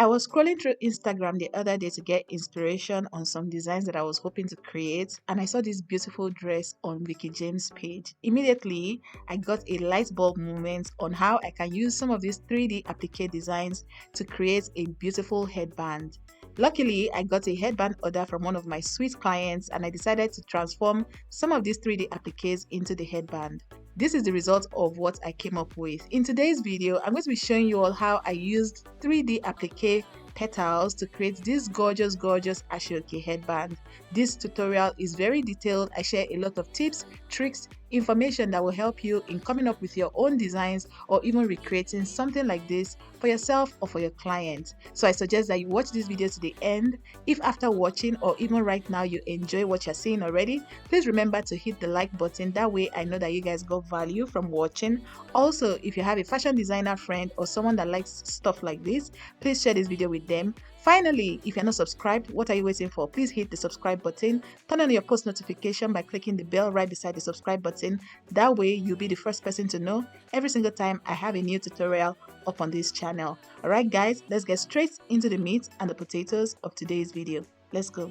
I was scrolling through Instagram the other day to get inspiration on some designs that I was hoping to create, and I saw this beautiful dress on Vicky James' page. Immediately, I got a light bulb moment on how I can use some of these 3D applique designs to create a beautiful headband. Luckily, I got a headband order from one of my sweet clients, and I decided to transform some of these 3D appliques into the headband. This is the result of what I came up with. In today's video, I'm going to be showing you all how I used 3D applique petals to create this gorgeous Asooke headband. This tutorial is very detailed. I share a lot of tips, tricks, information that will help you in coming up with your own designs or even recreating something like this for yourself or for your client. So I suggest that you watch this video to the end. If after watching or even right now you enjoy what you're seeing already, please remember to hit the like button. That way I know that you guys got value from watching. Also, if you have a fashion designer friend or someone that likes stuff like this, please share this video with them. Finally, if you're not subscribed, what are you waiting for? Please hit the subscribe button. Turn on your post notification by clicking the bell right beside the subscribe button. That way, you'll be the first person to know every single time I have a new tutorial up on this channel. Alright guys, let's get straight into the meat and the potatoes of today's video. Let's go.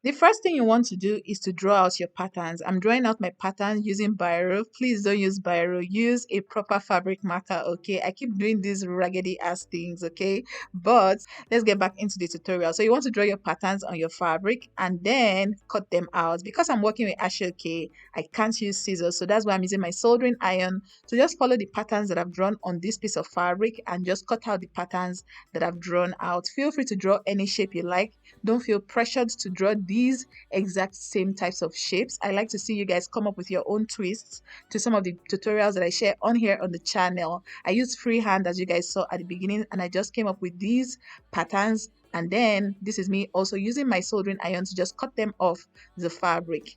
The first thing you want to do is to draw out your patterns. I'm drawing out my pattern using biro. Please don't use biro. Use a proper fabric marker, okay? I keep doing these raggedy ass things, okay? But let's get back into the tutorial. So you want to draw your patterns on your fabric and then cut them out. Because I'm working with Asooke, I can't use scissors. So that's why I'm using my soldering iron to just follow the patterns that I've drawn on this piece of fabric and just cut out the patterns that I've drawn out. Feel free to draw any shape you like. Don't feel pressured to draw these exact same types of shapes. I like to see you guys come up with your own twists to some of the tutorials that I share on here on the channel. I use freehand as you guys saw at the beginning, and I just came up with these patterns, and then this is me also using my soldering iron to just cut them off the fabric.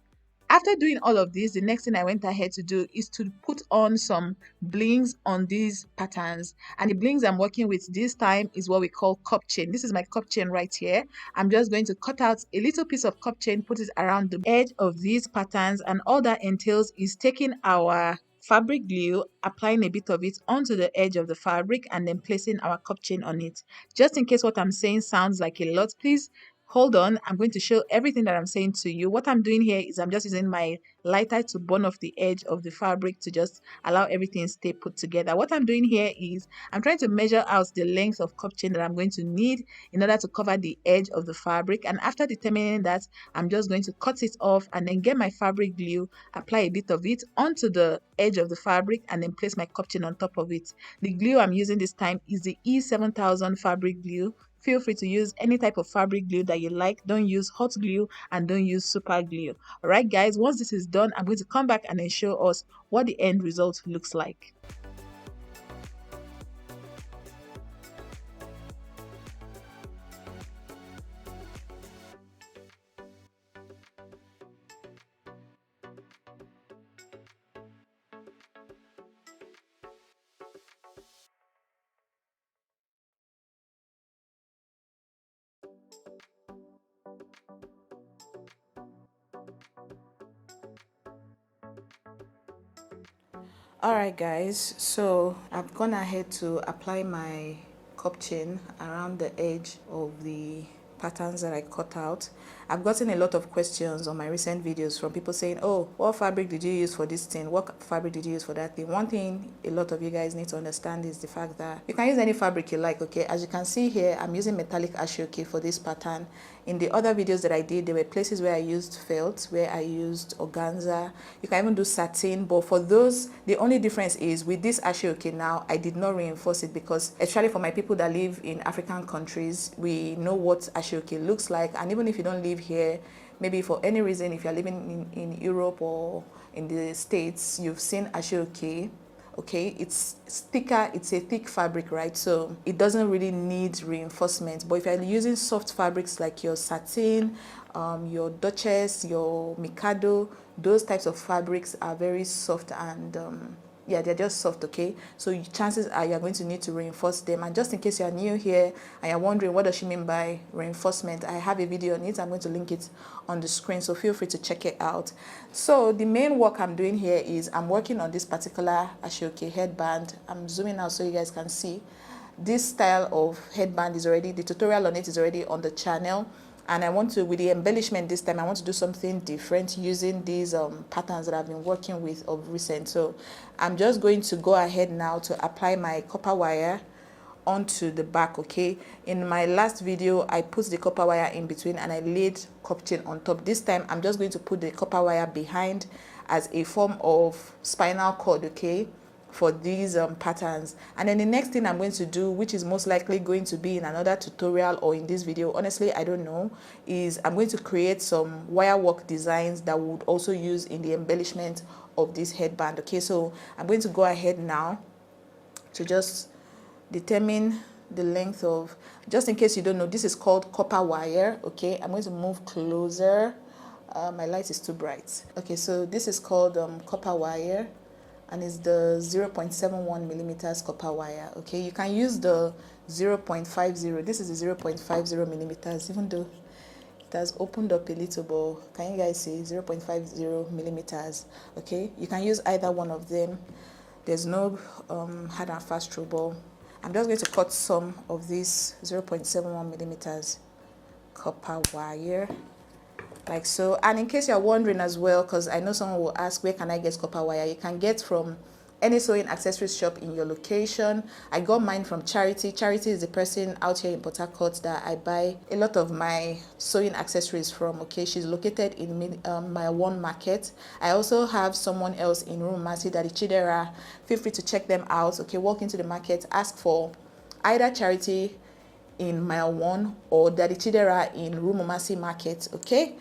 After doing all of this, the next thing I went ahead to do is to put on some blings on these patterns. And the blings I'm working with this time is what we call cup chain. This is my cup chain right here. I'm just going to cut out a little piece of cup chain, put it around the edge of these patterns, and all that entails is taking our fabric glue, applying a bit of it onto the edge of the fabric, and then placing our cup chain on it. Just in case what I'm saying sounds like a lot, please hold on. I'm going to show everything that I'm saying to you. What I'm doing here is I'm just using my lighter to burn off the edge of the fabric to just allow everything to stay put together. What I'm doing here is I'm trying to measure out the length of cup chain that I'm going to need in order to cover the edge of the fabric, and after determining that, I'm just going to cut it off and then get my fabric glue, apply a bit of it onto the edge of the fabric, and then place my cup chain on top of it. The glue I'm using this time is the E7000 fabric glue. Feel free to use any type of fabric glue that you like. Don't use hot glue and don't use super glue. Alright guys, once this is done, I'm going to come back and then show us what the end result looks like. Alright guys, so I've gone ahead to apply my cup chain around the edge of the patterns that I cut out. I've gotten a lot of questions on my recent videos from people saying, oh, what fabric did you use for this thing? What fabric did you use for that thing? One thing a lot of you guys need to understand is the fact that you can use any fabric you like, okay? As you can see here, I'm using metallic Asooke for this pattern. In the other videos that I did, there were places where I used felt, where I used organza. You can even do satin, but for those, the only difference is with this Asooke now, I did not reinforce it because, especially for my people that live in African countries, we know what Asooke looks like. And even if you don't live here, maybe for any reason, if you're living in Europe or in the States, you've seen Asooke. Okay, it's thicker, it's a thick fabric, right? So it doesn't really need reinforcement. But if you're using soft fabrics like your satin, your Duchess, your Mikado, those types of fabrics are very soft and yeah, they're just soft, okay? So chances are you're going to need to reinforce them. And just in case you're new here and you're wondering what does she mean by reinforcement, I have a video on it. I'm going to link it on the screen, so feel free to check it out. So the main work I'm doing here is I'm working on this particular Asooke headband. I'm zooming out so you guys can see. This style of headband is already, the tutorial on it is already on the channel. And I want to, with the embellishment this time, I want to do something different using these patterns that I've been working with of recent. So I'm just going to go ahead now to apply my copper wire onto the back, okay? In my last video, I put the copper wire in between and I laid cup chain on top. This time, I'm just going to put the copper wire behind as a form of spinal cord, okay? For these patterns. And then the next thing I'm going to do, which is most likely going to be in another tutorial or in this video, honestly I don't know, is I'm going to create some wire work designs that would also use in the embellishment of this headband, okay? So I'm going to go ahead now to just determine the length of, just in case you don't know, this is called copper wire, okay? I'm going to move closer. My light is too bright. Okay, so this is called copper wire, and it's the 0.71 millimeters copper wire, okay? You can use the 0.50. This is the 0.50 millimeters, even though it has opened up a little, but can you guys see 0.50 millimeters, okay? You can use either one of them. There's no hard and fast rule, but I'm just going to cut some of this 0.71 millimeters copper wire, like so. And in case you're wondering as well, because I know someone will ask, where can I get copper wire? You can get from any sewing accessories shop in your location. I got mine from Charity. Charity is the person out here in Port Harcourt that I buy a lot of my sewing accessories from, okay? She's located in my one market. I also have someone else in Rumasi, that is Chidera. Feel free to check them out, okay? Walk into the market, ask for either Charity in mile 1 or Daddy Chidera in Rumasi market, okay?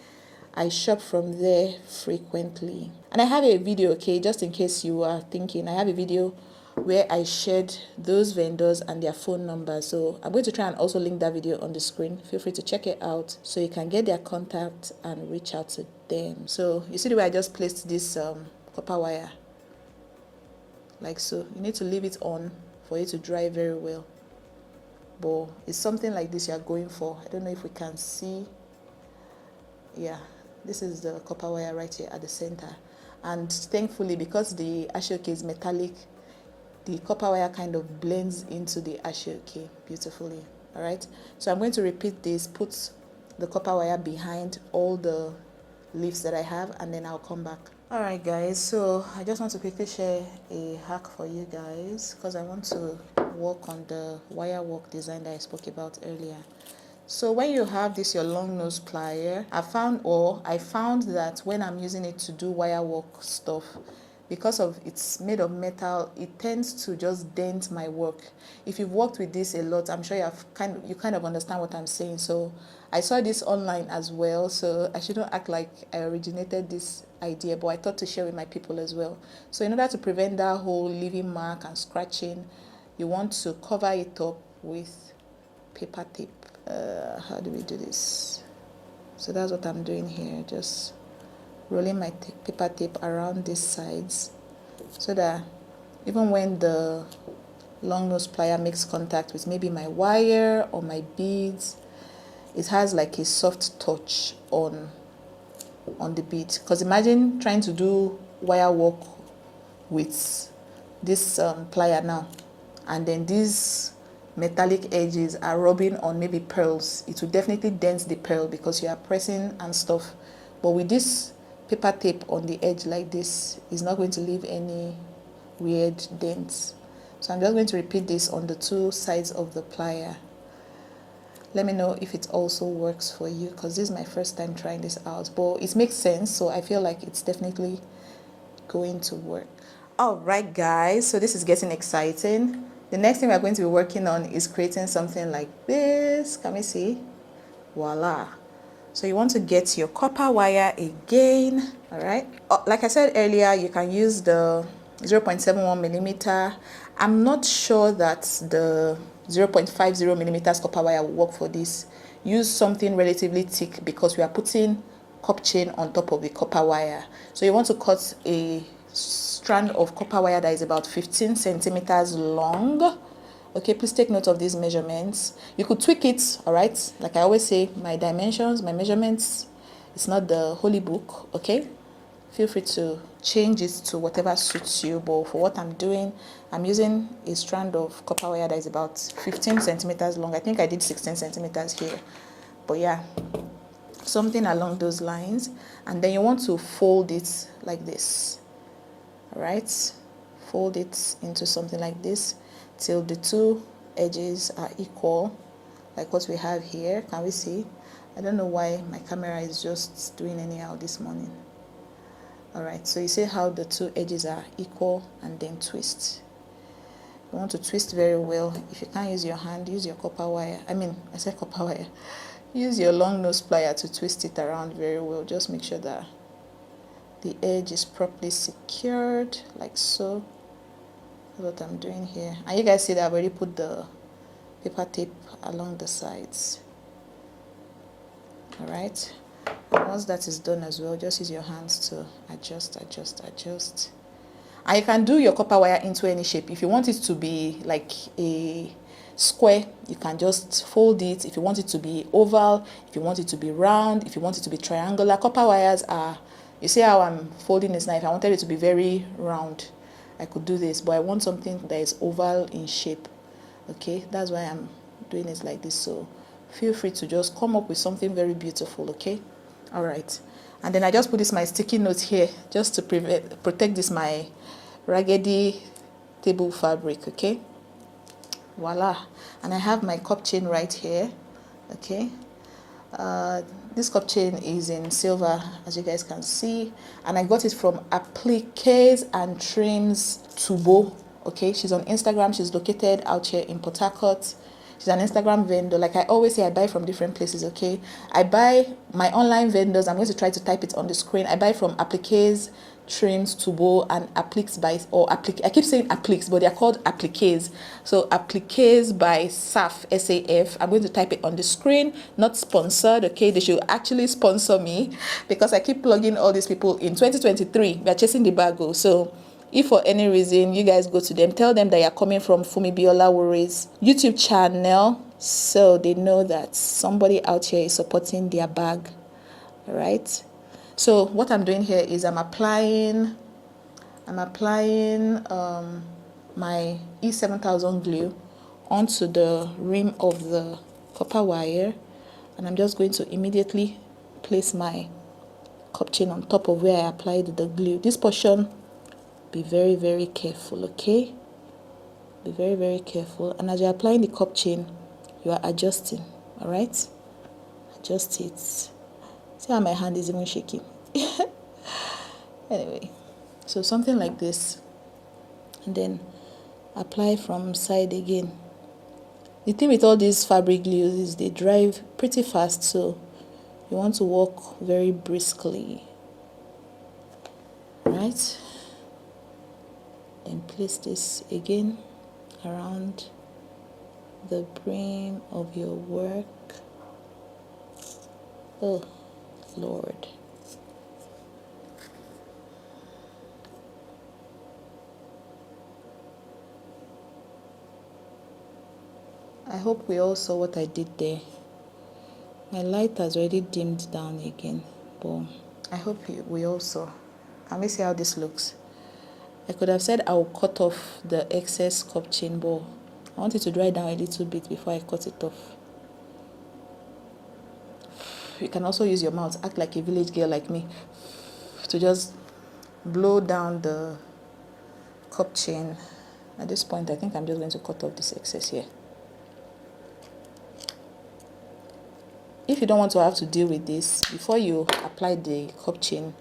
I shop from there frequently. And I have a video, okay, just in case you are thinking, I have a video where I shared those vendors and their phone numbers. So I'm going to try and also link that video on the screen. Feel free to check it out so you can get their contact and reach out to them. So you see the way I just placed this copper wire, like so. You need to leave it on for it to dry very well. But it's something like this you are going for. I don't know if we can see. Yeah, this is the copper wire right here at the center. And thankfully, because the Asooke is metallic, the copper wire kind of blends into the Asooke beautifully. All right, so I'm going to repeat this, put the copper wire behind all the leaves that I have, and then I'll come back. All right guys, so I just want to quickly share a hack for you guys, because I want to work on the wire work design that I spoke about earlier. So when you have this, your long nose plier, I found that when I'm using it to do wire work stuff, because of it's made of metal, it tends to just dent my work. If you've worked with this a lot, I'm sure you kind of understand what I'm saying. So I saw this online as well, so I shouldn't act like I originated this idea, but I thought to share with my people as well. So in order to prevent that whole leaving mark and scratching, you want to cover it up with paper tape. How do we do this? So that's what I'm doing here, just rolling my paper tape around these sides, so that even when the long nose plier makes contact with maybe my wire or my beads, it has like a soft touch on the bead. Because imagine trying to do wire work with this plier now, and then these metallic edges are rubbing on maybe pearls. It will definitely dent the pearl because you are pressing and stuff. But with this paper tape on the edge like this, it's not going to leave any weird dents. So I'm just going to repeat this on the two sides of the plier. Let me know if it also works for you, because this is my first time trying this out, but it makes sense, so I feel like it's definitely going to work. All right guys, so this is getting exciting. The next thing we're going to be working on is creating something like this. Can we see? Voila. So you want to get your copper wire again. All right, like I said earlier, you can use the 0.71 millimeter. I'm not sure that the 0.50 millimeters copper wire will work for this. Use something relatively thick because we are putting cup chain on top of the copper wire. So you want to cut a strand of copper wire that is about 15 centimeters long. Okay, please take note of these measurements. You could tweak it, all right? Like I always say, my dimensions, my measurements, it's not the holy book, okay? Feel free to change it to whatever suits you, but for what I'm doing, I'm using a strand of copper wire that is about 15 centimeters long. I think I did 16 centimeters here, but yeah, something along those lines. And then you want to fold it like this, all right? Fold it into something like this till the two edges are equal, like what we have here. Can we see? I don't know why my camera is just doing anyhow this morning. All right, so you see how the two edges are equal, and then twist. You want to twist very well. If you can't use your hand, use your copper wire. I said copper wire. Use your long nose plier to twist it around very well. Just make sure that the edge is properly secured, like so. That's what I'm doing here. And you guys see that I've already put the paper tape along the sides. All right. And once that is done as well, just use your hands to adjust. And you can do your copper wire into any shape. If you want it to be like a square, you can just fold it. If you want it to be oval, if you want it to be round, if you want it to be triangular, copper wires are, you see how I'm folding this now. If I wanted it to be very round, I could do this, but I want something that is oval in shape. Okay, that's why I'm doing it like this. So feel free to just come up with something very beautiful. Okay, all right. And then I just put this my sticky note here just to protect this my raggedy table fabric. Okay, voila. And I have my cup chain right here. Okay, this cup chain is in silver, as you guys can see, and I got it from Appliqués and Trims Tubo. Okay, she's on Instagram. She's located out here in Port Harcourt. She's an Instagram vendor. Like I always say, I buy from different places. Okay, I buy my online vendors. I'm going to try to type it on the screen. I buy from Appliqués, Trims Tubo, and Appliques by, or Applique. I keep saying Appliques, but they're called Appliqués. So Appliqués by SAF, SAF. I'm going to type it on the screen. Not sponsored. Okay, they should actually sponsor me because I keep plugging all these people. In 2023, we are chasing the bago. So if for any reason you guys go to them, tell them that you're coming from Funmibi Olawore's YouTube channel, so they know that somebody out here is supporting their bag. All right. So what I'm doing here is I'm applying my E7000 glue onto the rim of the copper wire, and I'm just going to immediately place my cup chain on top of where I applied the glue. This portion, be very, very careful. Okay, be very, very careful. And as you're applying the cup chain, you are adjusting. All right, adjust it. See how my hand is even shaking. Anyway, so something like this, and then apply from side again. The thing with all these fabric glues is they dry pretty fast, so you want to work very briskly. Right, then place this again around the brim of your work. Oh Lord. I hope we all saw what I did there. My light has already dimmed down again, but I hope we all saw. Can we see how this looks? I could have said I'll cut off the excess cup chain, but I want it to dry down a little bit before I cut it off. You can also use your mouth, act like a village girl like me, to just blow down the cup chain. At this point, I think I'm just going to cut off this excess here. If you don't want to have to deal with this, before you apply the cup chain,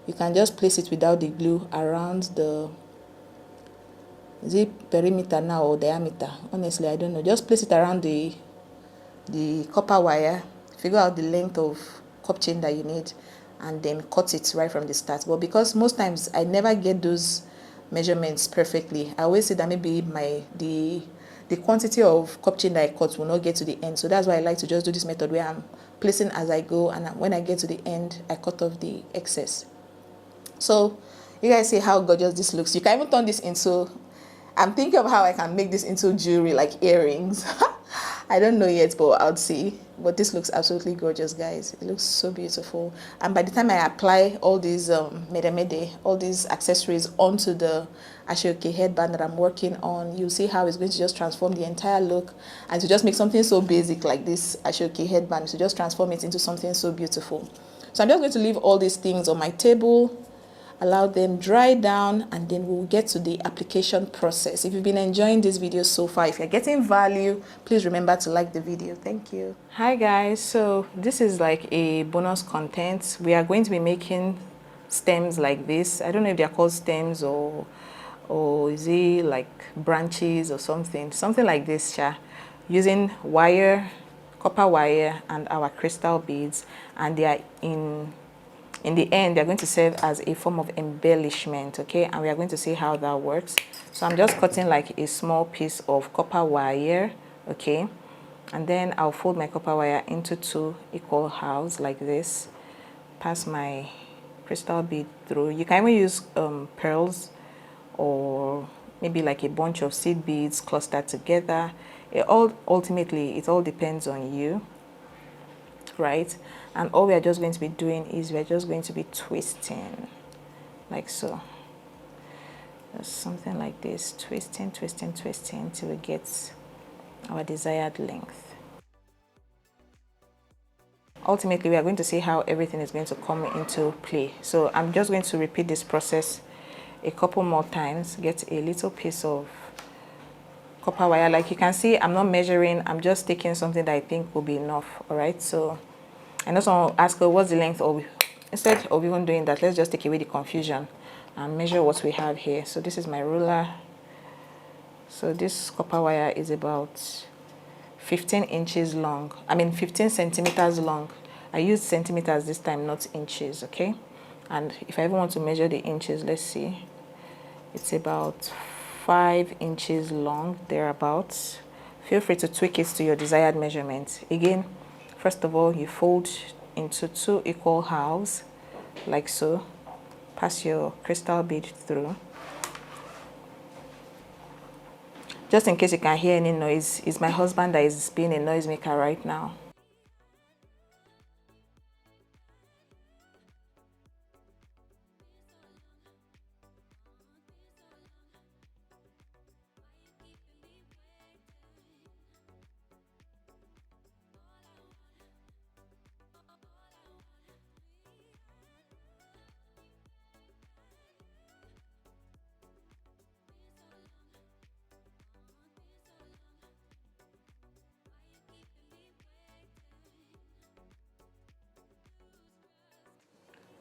you can just place it without the glue around the, is it perimeter now or diameter? Honestly, I don't know. Just place it around the copper wire, figure out the length of cup chain that you need, and then cut it right from the start. But because most times I never get those measurements perfectly, I always say that maybe the quantity of cup chain that I cut will not get to the end. So that's why I like to just do this method where I'm placing as I go, and when I get to the end, I cut off the excess. So You guys see how gorgeous this looks. You can even turn this into, I'm thinking of how I can make this into jewelry, like earrings. I don't know yet, but I'll see. But this looks absolutely gorgeous, guys. It looks so beautiful. And by the time I apply all these all these accessories onto the Asooke headband that I'm working on, you'll see how it's going to just transform the entire look, and to just make something so basic like this Asooke headband, to just transform it into something so beautiful. So I'm just going to leave all these things on my table, allow them dry down, and then we'll get to the application process. If you've been enjoying this video so far, if you're getting value, please remember to like the video. Thank you. Hi guys, so this is like a bonus content. We are going to be making stems like this. I don't know if they're called stems or is it like branches or something like this, using wire, copper wire, and our crystal beads, and they are in the end, they're going to serve as a form of embellishment, okay? And we are going to see how that works. So I'm just cutting like a small piece of copper wire, okay? And then I'll fold my copper wire into 2 equal halves like this. Pass my crystal bead through. You can even use pearls, or maybe like a bunch of seed beads clustered together. Ultimately, it all depends on you, right? And all we are just going to be doing is we're just going to be twisting like so. Just something like this, twisting till we get our desired length. Ultimately, we are going to see how everything is going to come into play. So I'm just going to repeat this process a couple more times. Get a little piece of copper wire. Like you can see, I'm not measuring, I'm just taking something that I think will be enough. All right, so I know someone will ask her what's the length, or instead of even doing that, let's just take away the confusion and measure what we have here. So this is my ruler. So this copper wire is about 15 inches long. I mean 15 centimeters long. I used centimeters this time, not inches, okay? And if I even want to measure the inches, let's see. It's about 5 inches long, thereabouts. Feel free to tweak it to your desired measurement. Again, first of all, you fold into 2 equal halves, like so. Pass your crystal bead through. Just in case you can hear any noise, it's my husband that is being a noisemaker right now.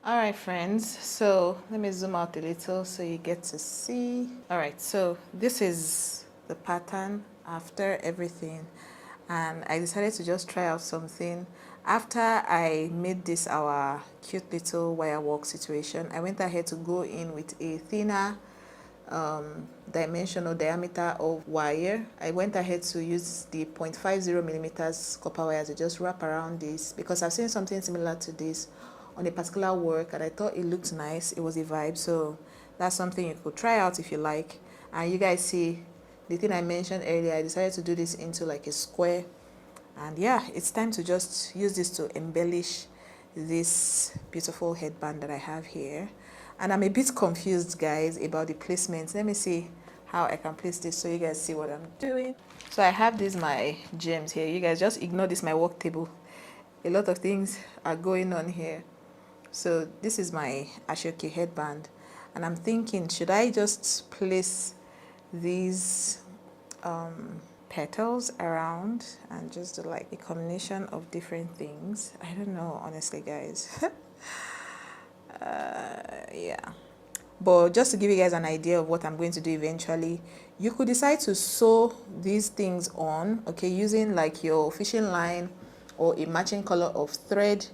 All right, friends, so let me zoom out a little so you get to see. All right, so this is the pattern after everything, and I decided to just try out something. After I made this our cute little wire work situation, I went ahead to go in with a thinner dimension or diameter of wire. I went ahead to use the 0.50 millimeters copper wire to just wrap around this, because I've seen something similar to this on a particular work and I thought it looked nice. It was a vibe, so that's something you could try out if you like. And you guys see the thing I mentioned earlier, I decided to do this into like a square, and yeah, it's time to just use this to embellish this beautiful headband that I have here. And I'm a bit confused, guys, about the placement. Let me see how I can place this so you guys see what I'm doing. So I have these my gems here. You guys just ignore this my work table. A lot of things are going on here. So this is my Asooke headband, and I'm thinking, should I just place these petals around and just do like a combination of different things? I don't know, honestly, guys. Yeah, but just to give you guys an idea of what I'm going to do eventually, you could decide to sew these things on, okay, using like your fishing line or a matching color of thread.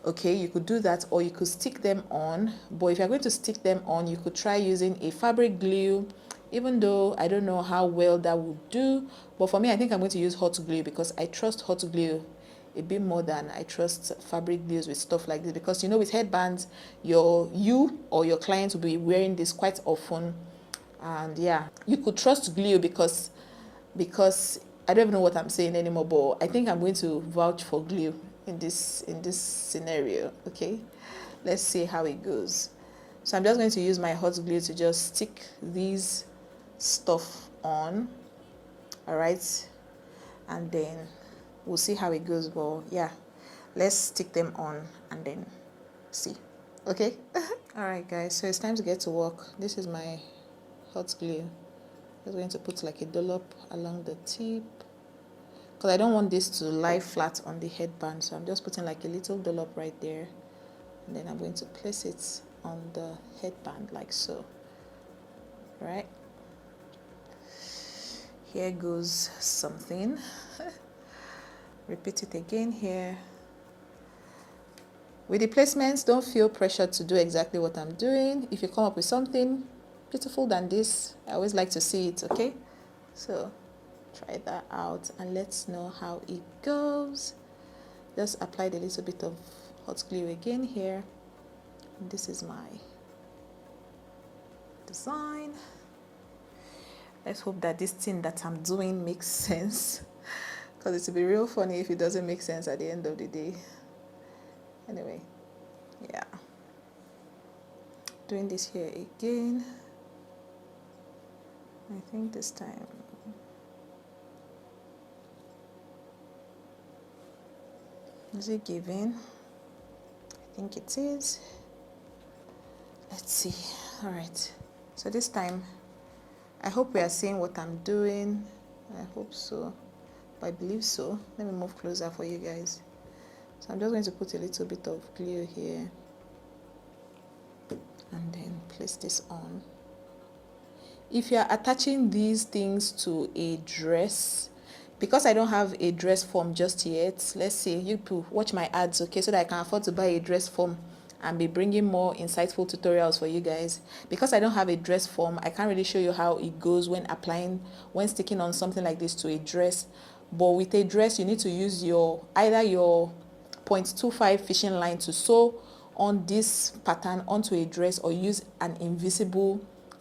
Okay, you could do that, or you could stick them on. But if you're going to stick them on, you could try using a fabric glue, even though I don't know how well that would do. But for me, I think I'm going to use hot glue because I trust hot glue a bit more than I trust fabric glues with stuff like this, because you know with headbands you or your clients will be wearing this quite often, and yeah, you could trust glue because I don't even know what I'm saying anymore, but I think I'm going to vouch for glue in this scenario. Okay, let's see how it goes. So I'm just going to use my hot glue to just stick these stuff on. All right, and then we'll see how it goes. But yeah, let's stick them on and then see. Okay. All right guys, so it's time to get to work. This is my hot glue. I'm going to put like a dollop along the tip, because I don't want this to lie flat on the headband, so I'm just putting like a little dollop right there, and then I'm going to place it on the headband like so. Right, here goes something. Repeat it again here. With the placements, don't feel pressured to do exactly what I'm doing. If you come up with something beautiful than this, I always like to see it. Okay, so try that out and let's know how it goes. Just applied a little bit of hot glue again here, and this is my design. Let's hope that this thing that I'm doing makes sense, because it will be real funny if it doesn't make sense at the end of the day. Anyway, yeah, doing this here again. I think this time is it giving? I think it is. Let's see. All right, so this time I hope we are seeing what I'm doing. I hope so, but I believe so. Let me move closer for you guys. So I'm just going to put a little bit of glue here and then place this on. If you are attaching these things to a dress, because I don't have a dress form just yet, let's say you people watch my ads, okay, so that I can afford to buy a dress form and be bringing more insightful tutorials for you guys. Because I don't have a dress form, I can't really show you how it goes when sticking on something like this to a dress. But with a dress, you need to use either your 0.25 fishing line to sew on this pattern onto a dress, or use an invisible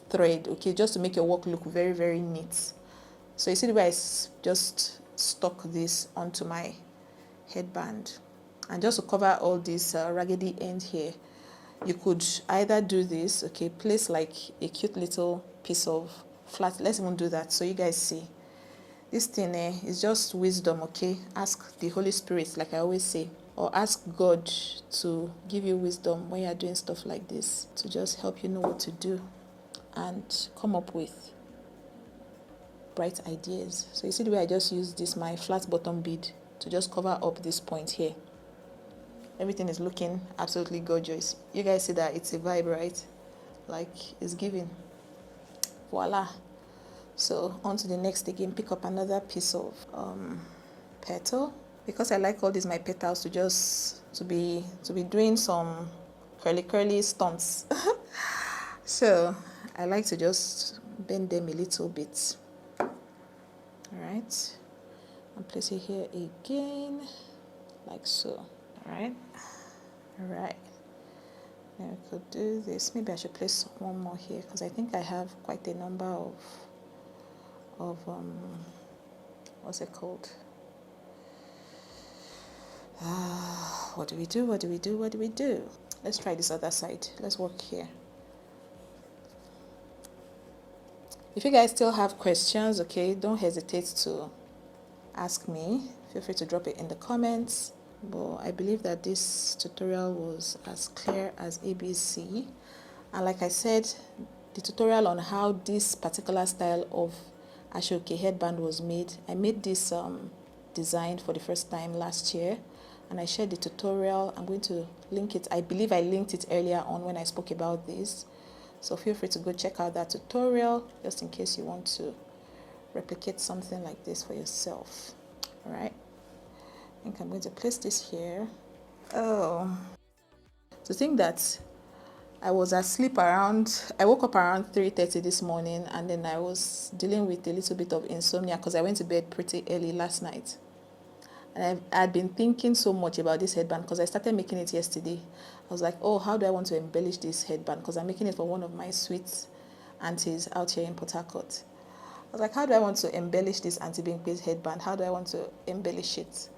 thread, okay, just to make your work look very, very neat. So you see the way I just stuck this onto my headband, and just to cover all this raggedy end here, you could either do this, okay, place like a cute little piece of flat. Let's even do that so you guys see. This thing is just wisdom, okay? Ask the Holy Spirit, like I always say, or ask God to give you wisdom when you're doing stuff like this, to just help you know what to do and come up with bright ideas. So you see the way I just used this, my flat bottom bead, to just cover up this point here. Everything is looking absolutely gorgeous. You guys see that it's a vibe, right? Like it's giving. Voila. So on to the next again. Pick up another piece of petal, because I like all these my petals to be doing some curly stunts. So I like to just bend them a little bit. All right, and place it here again like so. All right. Now we could do this. Maybe I should place one more here, because I think I have quite a number of what's it called? What do we do? Let's try this other side. Let's work here. If you guys still have questions, okay, don't hesitate to ask me. Feel free to drop it in the comments. But I believe that this tutorial was as clear as ABC. And like I said, the tutorial on how this particular style of Asooke headband was made, I made this design for the first time last year, and I shared the tutorial. I'm going to link it. I believe I linked it earlier on when I spoke about this. So feel free to go check out that tutorial, just in case you want to replicate something like this for yourself. All right. I think I'm going to place this here. Oh, to think that I was asleep I woke up around 3:30 this morning, and then I was dealing with a little bit of insomnia because I went to bed pretty early last night. And I'd been thinking so much about this headband because I started making it yesterday. I was like, oh, how do I want to embellish this headband? Because I'm making it for one of my sweet aunties out here in Port Harcourt. I was like, how do I want to embellish this Auntie Binkwe's headband? How do I want to embellish it?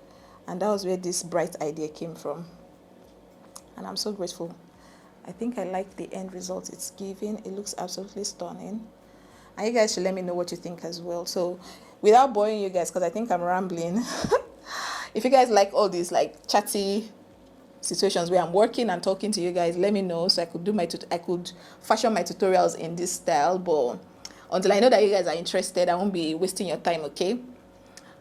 And that was where this bright idea came from. And I'm so grateful. I think I like the end result it's giving. It looks absolutely stunning. And you guys should let me know what you think as well. So without boring you guys, because I think I'm rambling, if you guys like all these like chatty situations where I'm working and talking to you guys, let me know so I could do I could fashion my tutorials in this style. But until I know that you guys are interested, I won't be wasting your time, okay?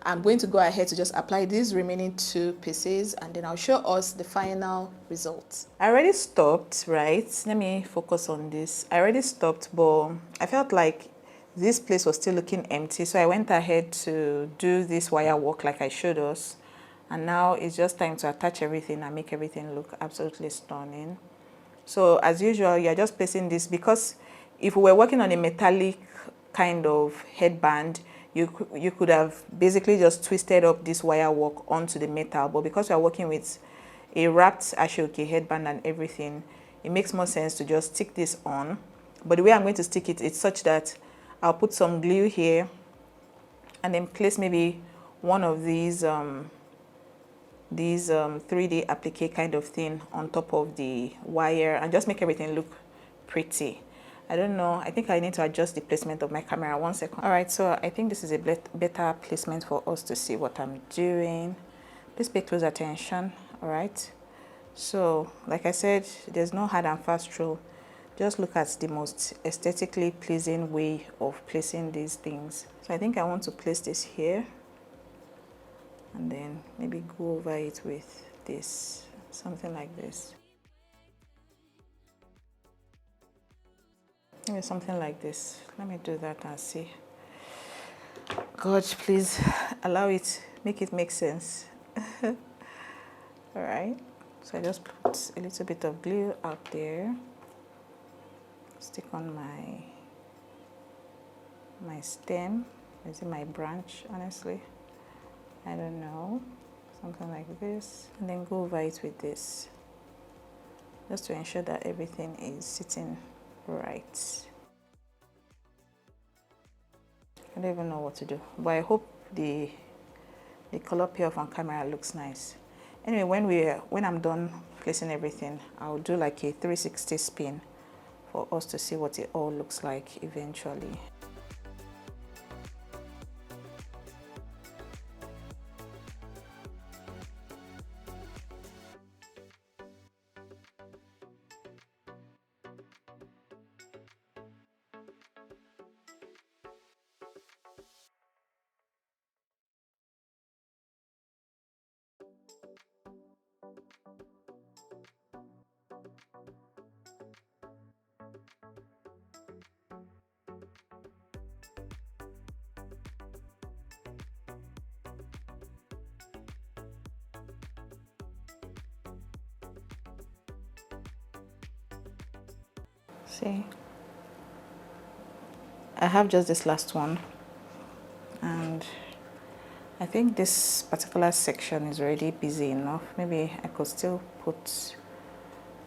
I'm going to go ahead to just apply these remaining 2 pieces and then I'll show us the final result. I already stopped, right? Let me focus on this. I already stopped, but I felt like this place was still looking empty, so I went ahead to do this wire work like I showed us. And now it's just time to attach everything and make everything look absolutely stunning. So as usual, you're just placing this, because if we were working on a metallic kind of headband, you could have basically just twisted up this wire work onto the metal. But because we are working with a wrapped Asooke headband and everything, it makes more sense to just stick this on. But the way I'm going to stick it is such that I'll put some glue here and then place maybe one of these 3D applique kind of thing on top of the wire and just make everything look pretty. I don't know, I think I need to adjust the placement of my camera. 1 second. All right, so I think this is a better placement for us to see what I'm doing. Please pay close attention. All right, so like I said, there's no hard and fast rule. Just look at the most aesthetically pleasing way of placing these things. So I think I want to place this here and then maybe go over it with this, something like this. Maybe something like this. Let me do that and see. God, please allow it, make it make sense. All right, so I just put a little bit of glue out there, stick on my stem. Is it my branch? Honestly, I don't know, something like this, and then go over it with this, just to ensure that everything is sitting right. I don't even know what to do, but I hope the color payoff on camera looks nice. Anyway, when I'm done placing everything, I'll do like a 360 spin for us to see what it all looks like eventually. See, I have just this last one, and I think this particular section is already busy enough. Maybe I could still put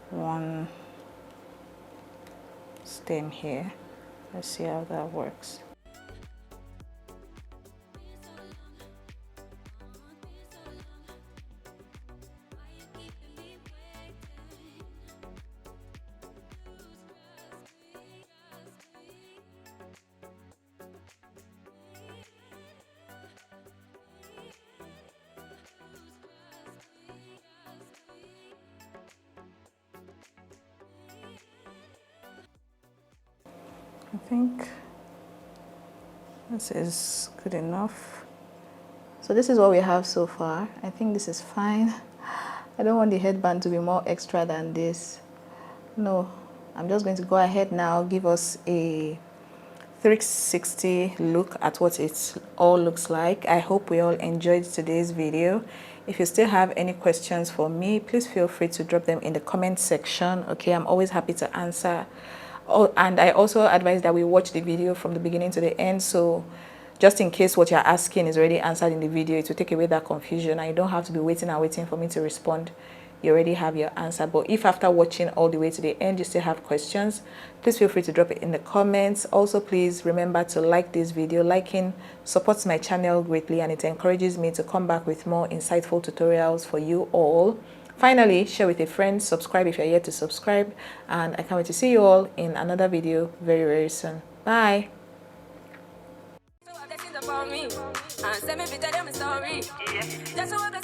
one stem here. Let's see how that works. I think this is good enough. So this is what we have so far. I think this is fine. I don't want the headband to be more extra than this. No, I'm just going to go ahead now, give us a 360 look at what it all looks like. I hope we all enjoyed today's video. If you still have any questions for me, please feel free to drop them in the comment section. Okay, I'm always happy to answer. Oh, and I also advise that we watch the video from the beginning to the end, so just in case what you're asking is already answered in the video. It will take away that confusion and you don't have to be waiting and waiting for me to respond. You already have your answer. But if after watching all the way to the end you still have questions, please feel free to drop it in the comments. Also, please remember to like this video. Liking supports my channel greatly and it encourages me to come back with more insightful tutorials for you all. Finally, share with a friend, subscribe if you're yet to subscribe, and I can't wait to see you all in another video very, very soon. Bye. About me and send me video, tell me story. Yeah. That's what